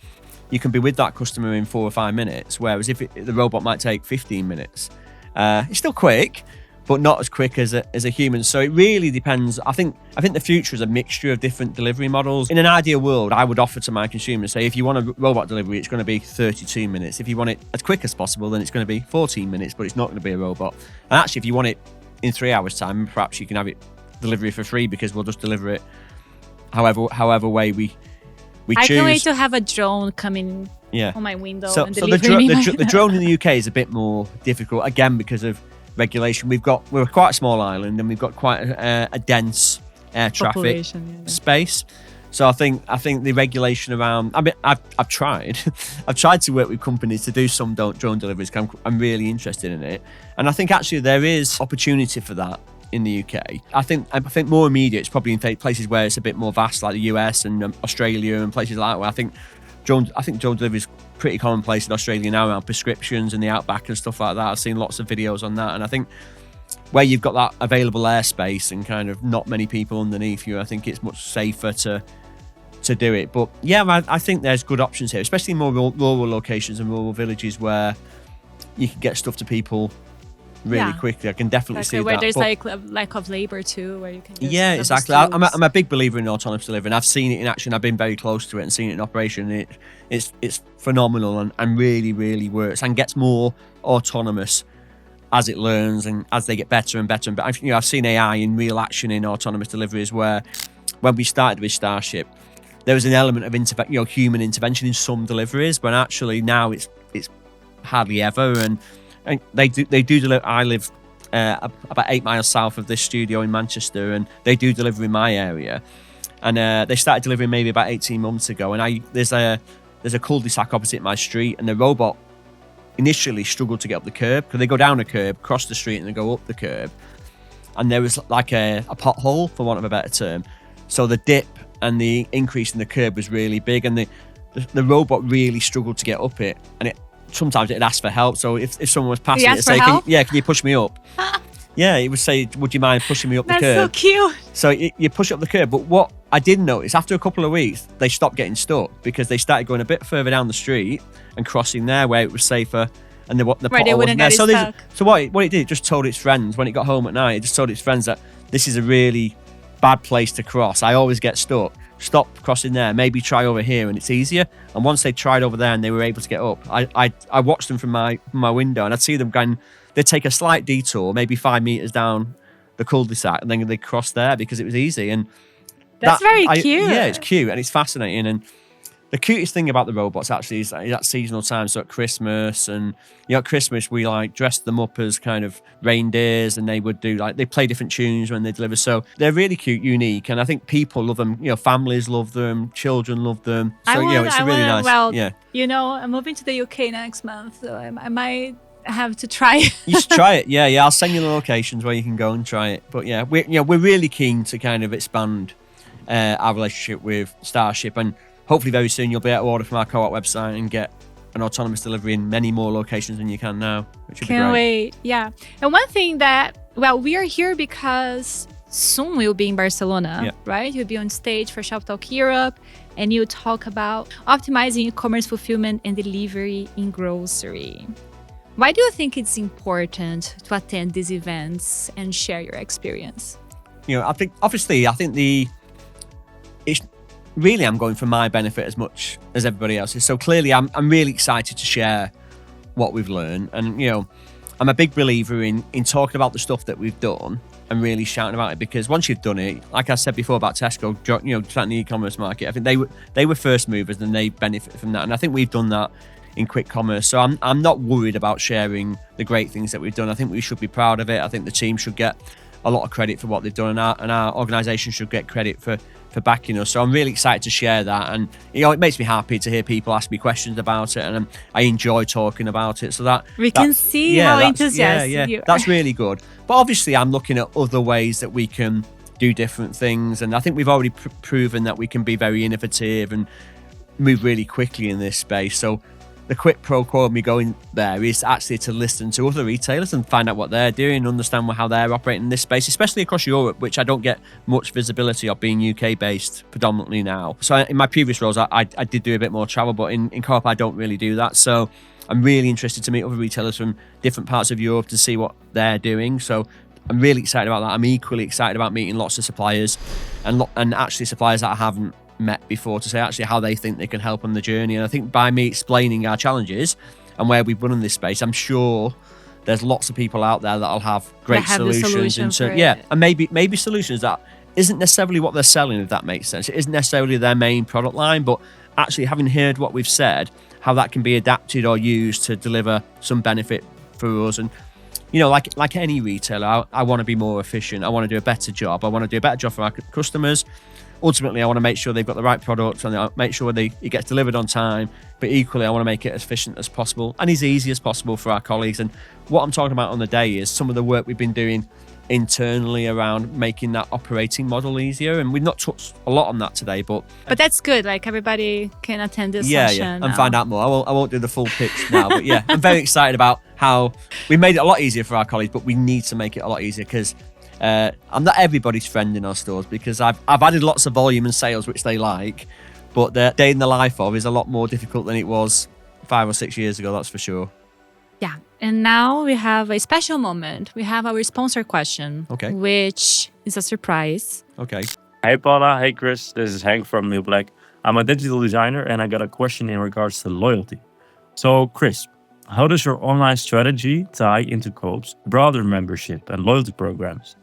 you can be with that customer in 4 or 5 minutes. Whereas if the robot might take 15 minutes, it's still quick, but not as quick as a human. So it really depends. I think the future is a mixture of different delivery models. In an ideal world, I would offer to my consumers, say, if you want a robot delivery, it's going to be 32 minutes. If you want it as quick as possible, then it's going to be 14 minutes, but it's not going to be a robot. And actually, if you want it in 3 hours' time, perhaps you can have it delivery for free, because we'll just deliver it however way we choose. I can't wait to have a drone coming on my window and deliver me. The drone in the UK is a bit more difficult, again, because of regulation. We're quite a small island, and we've got quite a dense air traffic space. So I think the regulation around. I mean, I've tried, I've tried to work with companies to do some drone deliveries. I'm really interested in it, and I think actually there is opportunity for that in the UK. I think more immediate. It's probably in places where it's a bit more vast, like the US and Australia and places like that, where I think drone delivery is pretty commonplace in Australia now, around prescriptions and the outback and stuff like that. I've seen lots of videos on that, and I think where you've got that available airspace and kind of not many people underneath you, I think it's much safer to do it. But yeah, I think there's good options here, especially in more rural locations and rural villages where you can get stuff to people really quickly. I can definitely see where that. There's like a lack of labor too, where you can just exactly. I'm a big believer in autonomous delivery, and I've seen it in action. I've been very close to it and seen it in operation. It's phenomenal and really, really works and gets more autonomous as it learns and as they get better and better. But I've seen AI in real action in autonomous deliveries, where when we started with Starship, there was an element of human intervention in some deliveries, but actually now it's hardly ever. And they do deliver. I live about 8 miles south of this studio in Manchester, and they do deliver in my area. And they started delivering maybe about 18 months ago. And there's a cul-de-sac opposite my street, and the robot initially struggled to get up the curb, because they go down a curb, cross the street, and they go up the curb. And there was like a pothole, for want of a better term. So the dip and the increase in the curb was really big, and the robot really struggled to get up it. And sometimes it'd ask for help. So if someone was passing, it'd say, can you push me up? Yeah, it would say, would you mind pushing me up the curb? That's so cute. So you push up the curb. But what I did notice, after a couple of weeks, they stopped getting stuck, because they started going a bit further down the street and crossing there where it was safer, and the pothole wasn't there. So what it did, it just told its friends, when it got home at night, it just told its friends that this is a really bad place to cross. I always get stuck. Stop crossing there. Maybe try over here, and it's easier. And once they tried over there and they were able to get up, I watched them from my window, and I'd see them going. They'd take a slight detour, maybe 5 meters down the cul-de-sac, and then they'd cross there because it was easy. And that's very cute. Yeah, it's cute and it's fascinating. And the cutest thing about the robots actually is at seasonal times. So at Christmas, and at Christmas we dressed them up as kind of reindeers, and they would they play different tunes when they deliver. So they're really cute, unique, and I think people love them. Families love them, children love them. So it's really nice. Well, I'm moving to the UK next month, so I might have to try it. You should try it. Yeah. I'll send you the locations where you can go and try it. But yeah, we're really keen to kind of expand our relationship with Starship, and hopefully very soon you'll be able to order from our co-op website and get an autonomous delivery in many more locations than you can now, which would be great. Can't wait. Yeah. And one thing that, we are here because soon we'll be in Barcelona, right? You'll be on stage for Shop Talk Europe, and you talk about optimizing e-commerce fulfillment and delivery in grocery. Why do you think it's important to attend these events and share your experience? I think it's really, I'm going for my benefit as much as everybody else's. So clearly, I'm really excited to share what we've learned. And, I'm a big believer in talking about the stuff that we've done and really shouting about it, because once you've done it, like I said before about Tesco, starting the e-commerce market, I think they were first movers and they benefit from that. And I think we've done that in quick commerce. So I'm not worried about sharing the great things that we've done. I think we should be proud of it. I think the team should get a lot of credit for what they've done, and our organisation should get credit for for backing us. So I'm really excited to share that, and it makes me happy to hear people ask me questions about it, and I enjoy talking about it. So that we can see how enthusiastic you are. That's really good. But obviously, I'm looking at other ways that we can do different things, and I think we've already proven that we can be very innovative and move really quickly in this space. So the quid pro quo of me going there is actually to listen to other retailers and find out what they're doing, understand how they're operating in this space, especially across Europe, which I don't get much visibility of, being UK based predominantly now. So in my previous roles, I did do a bit more travel, but in Co-op I don't really do that. So I'm really interested to meet other retailers from different parts of Europe to see what they're doing. So I'm really excited about that. I'm equally excited about meeting lots of suppliers and actually suppliers that I haven't met before, to say actually how they think they can help on the journey. And I think by me explaining our challenges and where we've run in this space, I'm sure there's lots of people out there that'll have great solutions, and maybe solutions that isn't necessarily what they're selling, if that makes sense. It isn't necessarily their main product line, but actually having heard what we've said, how that can be adapted or used to deliver some benefit for us. And like any retailer, I want to be more efficient. I want to do a better job. I want to do a better job for our customers. Ultimately, I want to make sure they've got the right product and I make sure it gets delivered on time. But equally, I want to make it as efficient as possible and as easy as possible for our colleagues. And what I'm talking about on the day is some of the work we've been doing internally around making that operating model easier. And we've not touched a lot on that today, but that's good. Like, everybody can attend this session and find out more. I won't do the full pitch now, but I'm very excited about how we made it a lot easier for our colleagues, but we need to make it a lot easier because I'm not everybody's friend in our stores, because I've added lots of volume and sales, which they like, but the day in the life of is a lot more difficult than it was 5 or 6 years ago, that's for sure. Yeah, and now we have a special moment. We have our sponsor question, which is a surprise. Okay. Hey Paula, hey Chris, this is Hank from New Black. I'm a digital designer and I got a question in regards to loyalty. So Chris, how does your online strategy tie into Co-op's broader membership and loyalty programs?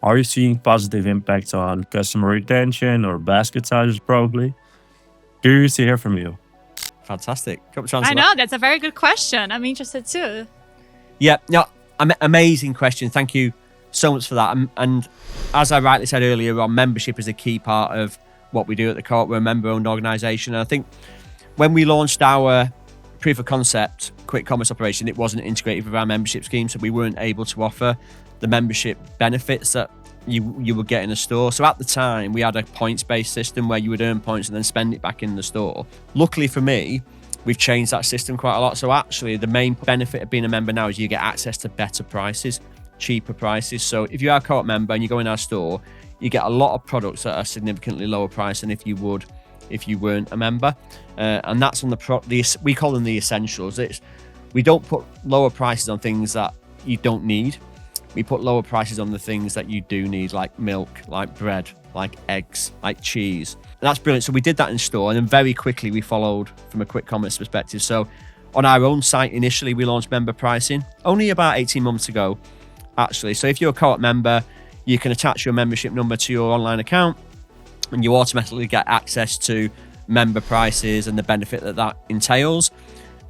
Are you seeing positive impacts on customer retention or basket sizes probably? Curious to hear from you. Fantastic. I know, that's a very good question. I'm interested too. Yeah, no, amazing question. Thank you so much for that. And as I rightly said earlier, our membership is a key part of what we do at the Co-op. We're a member-owned organisation. And I think when we launched our proof of concept quick commerce operation, it wasn't integrated with our membership scheme, so we weren't able to offer the membership benefits that you would get in a store. So at the time, we had a points-based system where you would earn points and then spend it back in the store. Luckily for me, we've changed that system quite a lot. So actually, the main benefit of being a member now is you get access to better prices, cheaper prices. So if you are a Co-op member and you go in our store, you get a lot of products at a significantly lower price than if you would if you weren't a member. And that's on we call them the essentials. We don't put lower prices on things that you don't need. We put lower prices on the things that you do need, like milk, like bread, like eggs, like cheese. And that's brilliant. So we did that in store, and then very quickly we followed from a quick commerce perspective. So on our own site, initially we launched member pricing only about 18 months ago, actually. So if you're a Co-op member, you can attach your membership number to your online account and you automatically get access to member prices and the benefit that entails.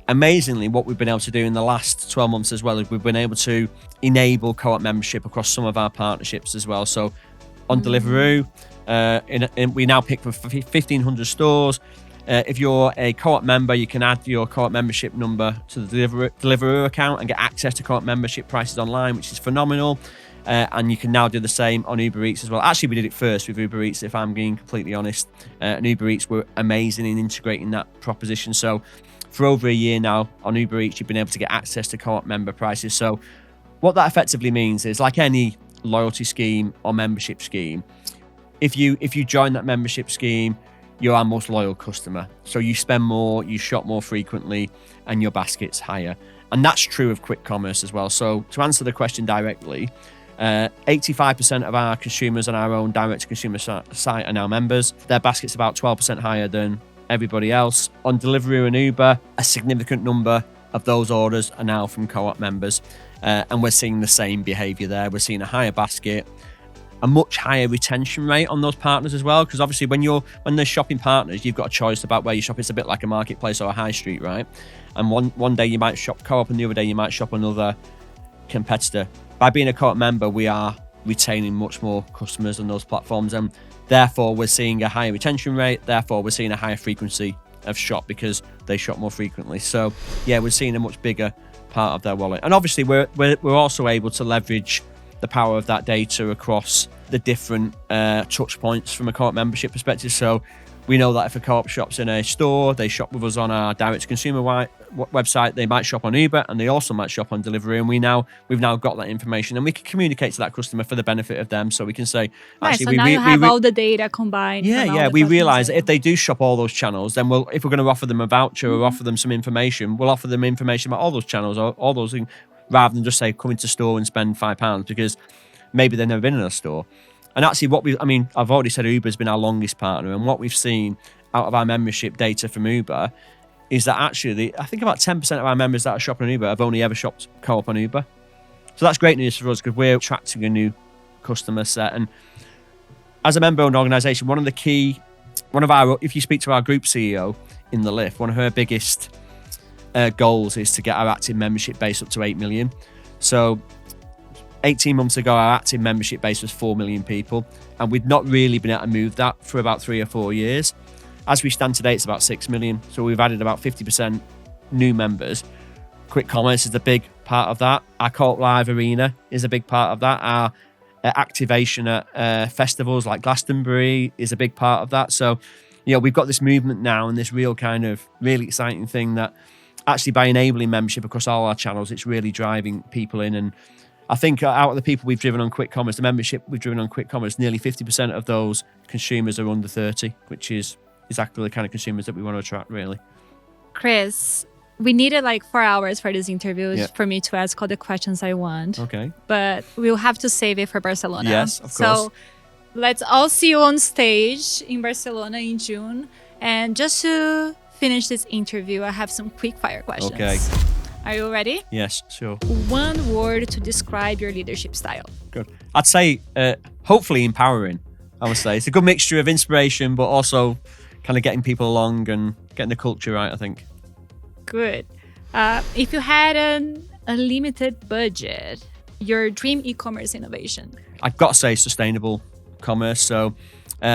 Amazingly, what we've been able to do in the last 12 months as well is we've been able to enable Co-op membership across some of our partnerships as well. So on Deliveroo, we now pick from 1,500 stores. If you're a Co-op member, you can add your Co-op membership number to the Deliveroo account and get access to Co-op membership prices online, which is phenomenal. And you can now do the same on Uber Eats as well. Actually, we did it first with Uber Eats, if I'm being completely honest. And Uber Eats were amazing in integrating that proposition. So for over a year now on Uber Eats, you've been able to get access to Co-op member prices. So what that effectively means is, like any loyalty scheme or membership scheme, if you join that membership scheme, you're our most loyal customer. So you spend more, you shop more frequently, and your basket's higher. And that's true of quick commerce as well. So to answer the question directly, 85% of our consumers on our own direct-to-consumer site are now members. Their basket's about 12% higher than everybody else. On Deliveroo and Uber, a significant number of those orders are now from Co-op members. And we're seeing the same behaviour there. We're seeing a higher basket, a much higher retention rate on those partners as well. Because obviously when they're shopping partners, you've got a choice about where you shop. It's a bit like a marketplace or a high street, right? And one day you might shop Co-op and the other day you might shop another competitor. By being a Co-op member, we are retaining much more customers on those platforms, and therefore we're seeing a higher retention rate, therefore we're seeing a higher frequency of shop because they shop more frequently. So yeah, we're seeing a much bigger part of their wallet. And obviously we're also able to leverage the power of that data across the different touch points from a Co-op membership perspective. So we know that if a Co-op shops in a store, they shop with us on our direct-to-consumer website, they might shop on Uber, and they also might shop on delivery. And we've now got that information, and we can communicate to that customer for the benefit of them. So we can say, nice. So now you have all the data combined. Yeah. We realize that if they do shop all those channels, then if we're going to offer them a voucher or offer them some information, we'll offer them information about all those channels or all those things, rather than just say, come into store and spend £5, because maybe they've never been in a store. And actually I've already said Uber's been our longest partner, and what we've seen out of our membership data from Uber is that actually I think about 10% of our members that are shopping on Uber have only ever shopped Co-op on Uber. So that's great news for us, because we're attracting a new customer set. And as a member-owned organisation, if you speak to our group CEO in the lift, one of her biggest goals is to get our active membership base up to 8 million. So 18 months ago, our active membership base was 4 million people, and we'd not really been able to move that for about 3 or 4 years. As we stand today, it's about 6 million. So we've added about 50% new members. Quick commerce is a big part of that. Our Co-op Live Arena is a big part of that. Our activation at festivals like Glastonbury is a big part of that. So, we've got this movement now, and this real kind of really exciting thing that actually, by enabling membership across all our channels, it's really driving people in. And I think out of the people we've driven on quick commerce, the membership we've driven on quick commerce, nearly 50% of those consumers are under 30, which is exactly the kind of consumers that we want to attract, really. Chris, we needed like 4 hours for this interview for me to ask all the questions I want. Okay. But we'll have to save it for Barcelona. Yes, of course. So let's all see you on stage in Barcelona in June. And just to finish this interview, I have some quick fire questions. Okay. Are you ready? Yes, sure. One word to describe your leadership style. Good. I'd say hopefully empowering, I would say. It's a good mixture of inspiration, but also kind of getting people along and getting the culture right, I think. Good. If you had a limited budget, your dream e-commerce innovation? I've got to say sustainable commerce. So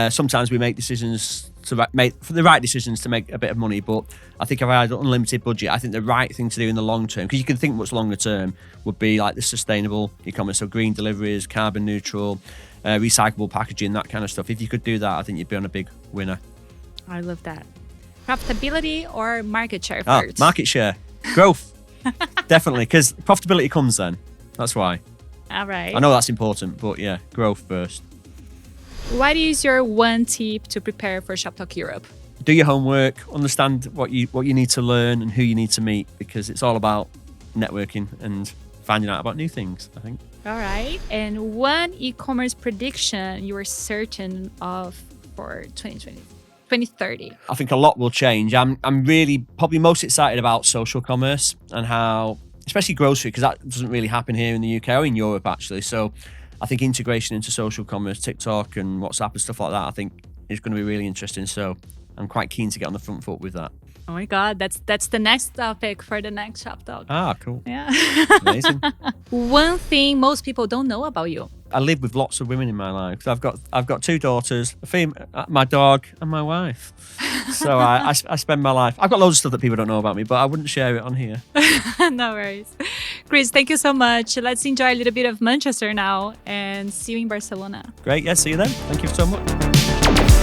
sometimes we make decisions for the right decisions to make a bit of money, but I think if I had an unlimited budget, I think the right thing to do in the long term, because you can think much longer term, would be like the sustainable e-commerce, so green deliveries, carbon neutral, recyclable packaging, that kind of stuff. If you could do that, I think you'd be on a big winner. I love that. Profitability or market share first? Market share. Growth. Definitely, because profitability comes then. That's why. All right. I know that's important, but yeah, growth first. What is your one tip to prepare for Shop Talk Europe? Do your homework, understand what you need to learn and who you need to meet, because it's all about networking and finding out about new things, I think. All right. And one e-commerce prediction you are certain of for 2030? I think a lot will change. I'm really probably most excited about social commerce and how, especially grocery, because that doesn't really happen here in the UK or in Europe actually. So I think integration into social commerce, TikTok and WhatsApp and stuff like that, I think is going to be really interesting. So I'm quite keen to get on the front foot with that. Oh my God, that's the next topic for the next Shop Talk. Ah, cool. Yeah. Amazing. One thing most people don't know about you. I live with lots of women in my life. So I've got 2 daughters, my dog, and my wife. So I spend my life. I've got loads of stuff that people don't know about me, but I wouldn't share it on here. No worries. Chris, thank you so much. Let's enjoy a little bit of Manchester now and see you in Barcelona. Great. Yeah, see you then. Thank you so much.